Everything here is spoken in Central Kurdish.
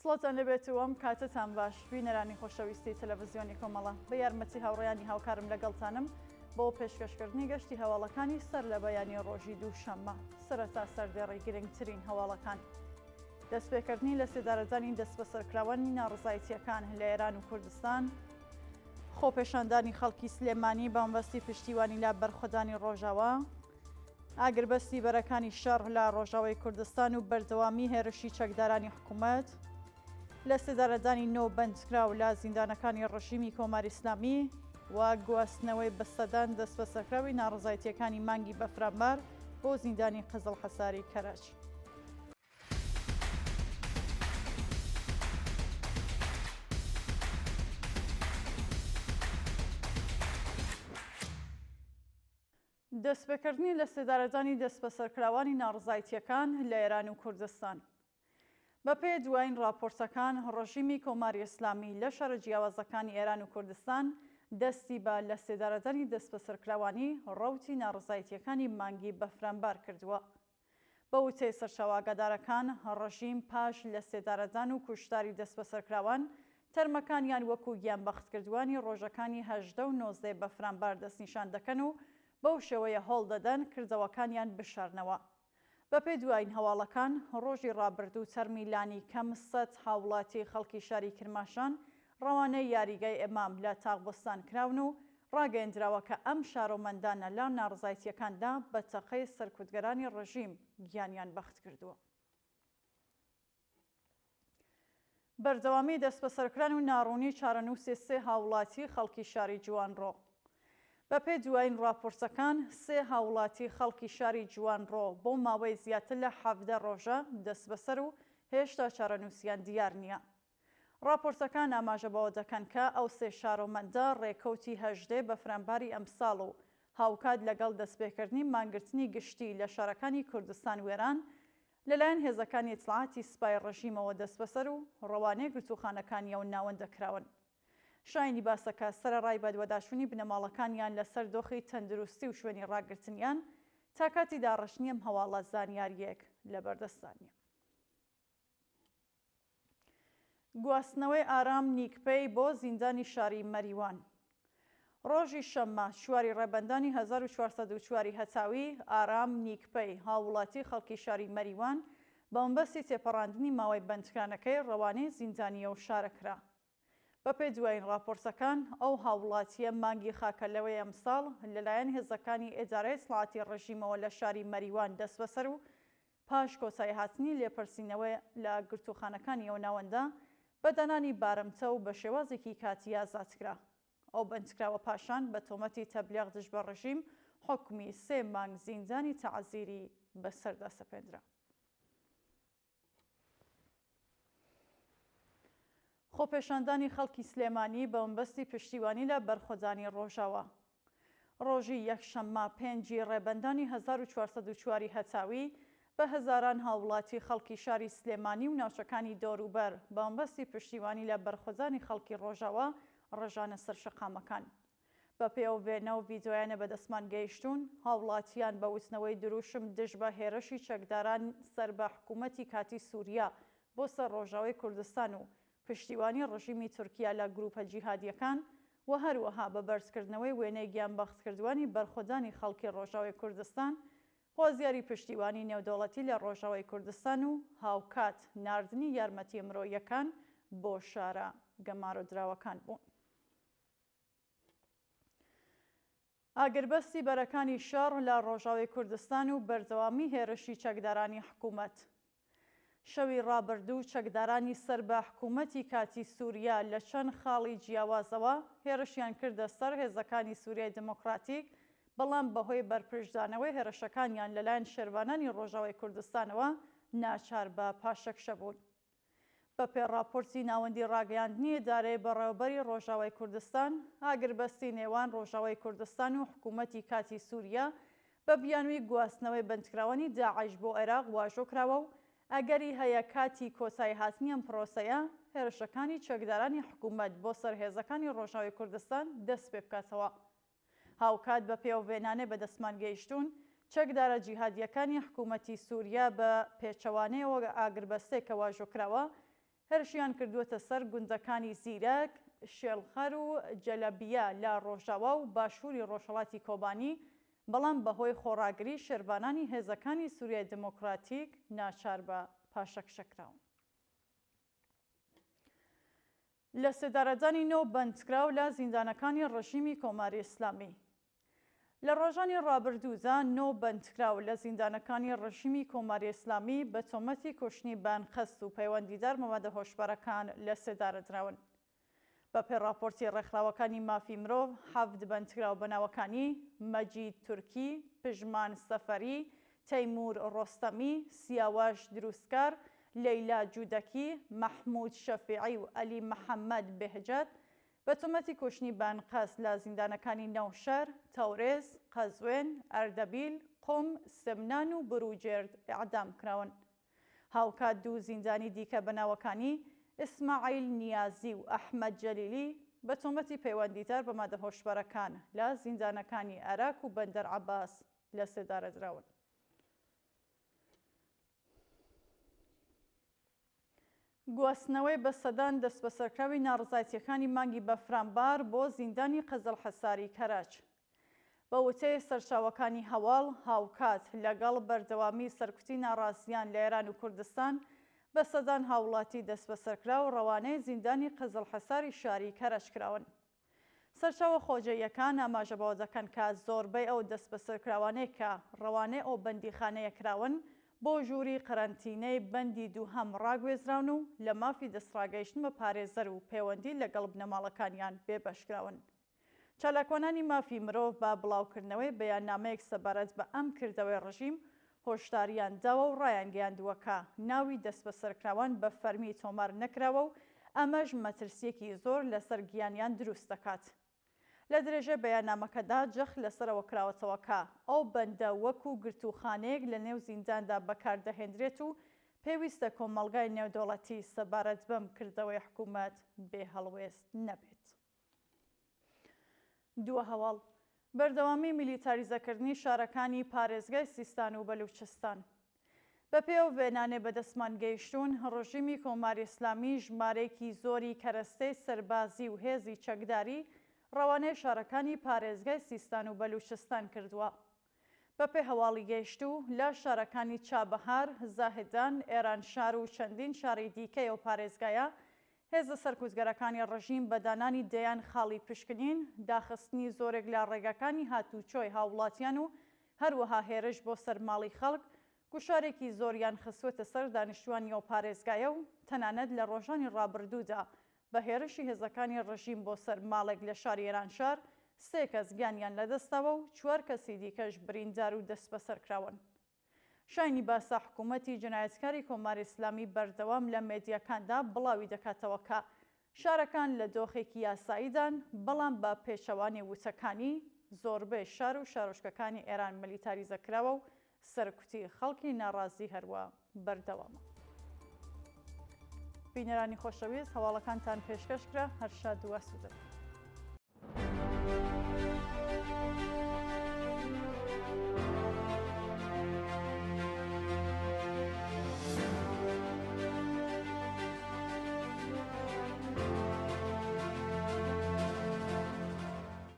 سڵاتان لەبێتەوەم کاتتان باش بینەرانی خۆشەویستی تەلەڤیزیۆنی کۆمەڵە بە یارمەتی هاوڕێیانی هاوکارم لەگەڵتانم بۆ پێشکەشکردنی گەشتی هەواڵەکانی سەر لە بەیانی ڕۆژی دووشەممە سەرەتا سەردێڕی گرنگترین هەواڵەکان دەستپێکردنی لە سێدارەدانی دەست بە سەرکراوانی ناڕزایەتیەکان لە ئێران و کوردستان خۆپێشاندانی خەڵکی سلێمانی بانبەستی پشتیوانی لا بەرخۆدانی ڕۆژاوە ئاگربەستی بەرەکانی شەڕ لە ڕۆژاوای کوردستان و بەردەوامی هێرشی چەکدارانی حکوومەت لە سێدارەدانی نۆ بەندکراو لە زیندانەکانی ڕژیمی کۆماری ئیسلامی و گواستنەوەی بەسەدان دەست بە سەرکراوی ناڕزایەتیەکانی مانگی بەفرامبار بۆ زیندانی قزڵ حەساری کەرەچ. دەستپێکردنی لە سێدارەدانی دەست بە سەرکراوانی ناڕزایەتیەکان لە ئێران و کوردستان بەپێ دوایین راپۆرتەکان ڕژیمی کۆماری ئیسلامی لە شەڕە جیاوازەکانی ئێران و کوردستان دەستی بە لە سێدارەدانی دەست بە سەرکراوانی ڕەوتی ناڕزایەتیەکانی مانگی بەفرامبار کردووە. بە وتەی سەرچاوەگەدارەکان ڕژیم پاش لە سێدارەدان و کوشتاری دەست بە سەرکراوان تەرمەکانیان وەکو گیانبەختکردوانی ڕۆژەکانی 18 و 19 بەفرامبار دەستنیشان دەکەن و بەو شێوەیە هەوڵ دەدەن کردەوەکانیان بشارنەوە. بەپێ دوایین هەواڵەکان ڕۆژی ڕابردوو تەرمیلانی کەم 100 هاوڵاتی خەڵکی شاری کرماشان ڕەوانەی یاریگای ئێمام لە تاغبستان کراون و ڕاگەیەندراوە کە ئەم شارۆمەندانە لە ناڕزایەتیەکاندا بە تەقەی سەرکوتگەرانی ڕژیم گیانیان بەخت کردووە. بەردەوامی دەست بە سەرکران و ناڕوونی چارەنووسی سێ هاوڵاتی خەڵکی شاری جوانڕۆ بەپێ دوایین راپۆرتەکان سێ هاوڵاتی خەڵکی شاری جوانڕۆ بۆ ماوەی زیاتر لە 17 ڕۆژە دەست بەسەر و هێشتا چارەنووسیان دیار نییە. راپۆرتەکان ئاماژە بەوە دەکەن کە ئەو سێ شارۆمەندە ڕێکەوتی 18 بەفرامباری ئەمساڵ و هاوکات لەگەڵ دەستپێکردنی مانگرتنی گشتی لە شارەکانی کوردستان و ئێران لەلایەن هێزەکانی ئیتلاعاتی سوپای ڕژیمەوە دەست بەسەر و ڕەوانەی گرتوخانەکانیەوە ناوەندەکراون. شاینی باسەکە سەرەڕای بەدوەداشتنی بنەماڵەکانیان لەسەر دۆخی تەندروستی و شوێنی ڕاگرتنیان تا کاتی داڕشنی ئەم هەواڵە زانیاریەک لەبەردەستانیە. گواستنەوەی ئارام نیکپەی بۆ زیندانی شاری مەریوان ڕۆژی شەممە شواری ڕێبەندانی 1404 هەتاوی ئارام نیکپەی هاوڵاتی خەڵکی شاری مەریوان بەمبەستی تێپەڕاندنی ماوەی بەندکرانەکەی ڕەوانەی زیندانیە و شارەکرا. بەپێ دوایین راپۆرتەکان ئەو هاوڵاتیە مانگی خاکەلەوەی ئەمساڵ لەلایەن هێزەکانی ئێدارەی سڵاتی ڕژیمەوە لە شاری مەریوان دەست بەسەر و پاش کۆتایی هاتنی لێپرسینەوە لە گرتوخانەکانیەوە ناوەندە بەدانانی بارمتە و بە شێوازێکی کاتی ئازادکرا. ئەو بەندکراوە پاشان بە تۆمەتی تەبلیغ دژ بە ڕژیم حکمی 3 مانگ زیندانی تەعزیری بەسەردا سەپێنرا. خۆپێشاندانی خەڵکی سلێمانی بەمبەستی پشتیوانی لە بەرخۆدانی ڕۆژاوە ڕۆژی یەکشەممە 5 ڕێبەندانی 1404 هەتاوی بە هەزاران هاوڵاتی خەڵکی شاری سلێمانی و ناوچەکانی دەوروبەر بەمبەستی پشتیوانی لە بەرخۆدانی خەڵکی ڕۆژاوە ڕژانە سەر شەقامەکان. بەپێو وێنە و ڤیدۆیانە بەدەستمان گەیشتون هاوڵاتیان بە وتنەوەی دروشم دژ بە هێرشی چەکداران سەر بە حکوومەتی کاتی سووریا بۆ سەر ڕۆژاوی کوردستان و پشتیوانی ڕژیمی تورکیا لە گروپە جیهادیەکان و هەروەها بە بەرزکردنەوەی وێنەی گیانبەختکردوانی بەرخۆدانی خەڵکی ڕۆژاوی کوردستان خۆزیاری پشتیوانی نێودەوڵەتی لە ڕۆژاوی کوردستان و هاوکات ناردنی یارمەتی مرۆیەکان بۆ شارە گەمارۆدراوەکان بوون. ئاگربەستی بەرەکانی شەڕ لە ڕۆژاوی کوردستان و بەردەوامی هێرشی چەکدارانی حکوومەت شەوی ڕابردوو چەکدارانی سەر بە حکوومەتی کاتی سووریا لە چەند خاڵی جیاوازەوە هێرشیان کردە سەر هێزەکانی سووریای دموکراتیک بەڵام بەهۆی بەرپرسدانەوەی هێرشەکانیان لەلایەن شێروانانی ڕۆژاوی کوردستانەوە ناچار بە پاشەکشە بوون. بەپێ راپۆرتی ناوەندی ڕاگەیاندنی ئیدارەی بەڕێوەبەری ڕۆژاوی کوردستان ئاگربەستی نێوان ڕۆژاوی کوردستان و حکوومەتی کاتی سووریا بە بیانووی گواستنەوەی بەندکراوانی داعش بۆ عێراق واژۆ کراوە و ئەگەری هەیە کاتی کۆتایی هاتنی ئەم پرۆسەیە هێرشەکانی چەکدارانی حکوومەت بۆ سەر هێزەکانی ڕۆژاوی کوردستان دەست پێ بکاتەوە. هاوکات بە پێوەبێنانێ بەدەستمان گەیشتون چەکدارە جیهادیەکانی حکوومەتی سووریا بە پێچەوانەیەوە ئاگربەستێک کە واژۆکراوە هێرشیان کردووەتە سەر گوندەکانی زیرەک، شێڵخەر و جەلەبیە لە ڕۆژاوا و باشووری ڕۆژهەڵاتی کۆبانی، بەڵام بەهۆی خۆڕاگری شێربانانی هێزەکانی سووریای دموکراتیک ناچار بە پاشەکشەکراون. لە سێدارەدانی نۆ بەندکراو لە زیندانەکانی ڕژیمی کۆماری ئیسلامی. لە ڕۆژانی ڕابردوودا نۆ بەندکراو لە زیندانەکانی ڕژیمی کۆماری ئیسلامی بە تۆمەتی کوشتنی بانخەست و پەیوەندیدار مەوادە هۆشبەرەکان لە سێدارەدراون. بە پێی راپۆرتی ڕێکخراوەکانی مافی مرۆڤ، 7 بەندکراو بەناوەکانی مەجید تورکی، پژمان سەفەری، تەیمور ڕۆستەمی، سیاواش دروستکار، لەیلا جوودەکی، مەحموود شەفیعی و ئەلی محەممەد بێهجەت بە تۆمەتی کوشتنی بانقەست لە زیندانەکانی نەوشەر، تەورێز، قەزوێن، ئەردەبیل، قوم، سمنان و بروجێرد ئیعدام کراون. هاوکات دوو زیندانی دیکە بەناوەکانی ئیسماعیل نیازی و ئەحمەد جەلیلی بە تۆمەتی پەیوەندیدار بە مادە هۆشبەرەکان لە زیندانەکانی عێراق و بەندەر عەباس لە سێدارەدراون. گواستنەوەی بەسەدان دەست بە سەرکراوی ناڕزایەتیەکانی مانگی بەفرامبار بۆ زیندانی قەزل حەساری کەراچ. بە وتەی سەرچاوەکانی هەواڵ، هاوکات لەگەڵ بەردەوامی سەرکوتی ناڕازیان لە ئێران و کوردستان بەسەدان هاوڵاتی دەست بە سەرکراو ڕەوانەی زیندانی قەزل حەساری شاری کەرەچ کراون. سەرچاوە خۆجەییەکان ئاماژە بەوە دەکەن کە زۆربەی ئەو دەست بە سەرکراوانەی کە ڕەوانەی ئەو بەندیخانەیە کراون بۆ ژووری قەرەنتینەی بەندی دووهەم ڕاگوێزراون و لە مافی دەستڕاگەیشتن بە پارێزەر و پەیوەندی لەگەڵ بنەماڵەکانیان بێبەشکراون. چالاکوانانی مافی مرۆڤ با بڵاوکردنەوەی بەیاننامەیەک سەبارەت بە ئەم کردەوەی ڕژیم هۆشداریان داوە و ڕایان گەیاندووە کە ناوی دەست بە سەرکراوان بە فەرمی تۆمار نەکراوە و ئەمەش مەترسیەکی زۆر لەسەر گیانیان دروست دەکات. لە درێژە بەیاننامەکەدا جەخ لەسەرەوە کراوەتەوە کە ئەو بەندە وەکو گرتوخانەیەک لە نێو زینداندا بەکاردەهێنرێت و پێویستە کۆمەڵگای نێودەوڵەتی سەبارەت بەم کردەوەی حکوومەت بێهەڵوێست نەبێت. دووە هەواڵ بەردەوامی میلیتاریزەکردنی شارەکانی پارێزگای سیستان و بەلوچستان. بە پێو وێنانێ بەدەستمان گەیشتوون، ڕژیمی کۆماری ئیسلامی ژمارەیەکی زۆری کەرەستەی سەربازی و هێزی چەکداری ڕەوانەی شارەکانی پارێزگای سیستان و بەلوچستان کردووە. بە پێی هەواڵی گەیشتوو لە شارەکانی چابەهار، زاهدان، ئێرانشار و چەندین شاری دیکەی ئەو پارێزگایە هێزە سەرکوتگەرەکانی ڕژیم بەدانانی دەیان خاڵی پشکنین، داخستنی زۆرێک لە ڕێگەکانی هاتوچۆی هاوڵاتیان و هەروەها هێرش بۆ سەرماڵی خەڵک، گوشارێکی زۆریان خستوێتە سەر دانیشتوانی ئەو پارێزگایە و تەنانەت لە ڕۆژانی ڕابردوودا بە هێرشی هێزەکانی ڕژیم بۆ سەر ماڵێک لە شاری ئێرانشار 3 کەس گیانیان لەدەستەوە و 4 کەسی دیکەش بریندار و دەست بەسەر کراون. شاینی باسا حکوومەتی جنایەتکاری کۆماری ئیسلامی بەردەوام لە مێدیەکاندا بڵاوی دەکاتەوە کە شارەکان لە دۆخێکی یاساییدان، بەڵام بە پێچەوانی وتەکانی زۆربەی شار و شارۆچکەکانی ئێران ملیتاریزەکراوە و سەرکوتی خەڵکی ناڕازی هەروە بەردەوامە. بینەرانی خۆشەویست، هەواڵەکانتان پێشکەشکرا، هەر شاد و ئاسوودە.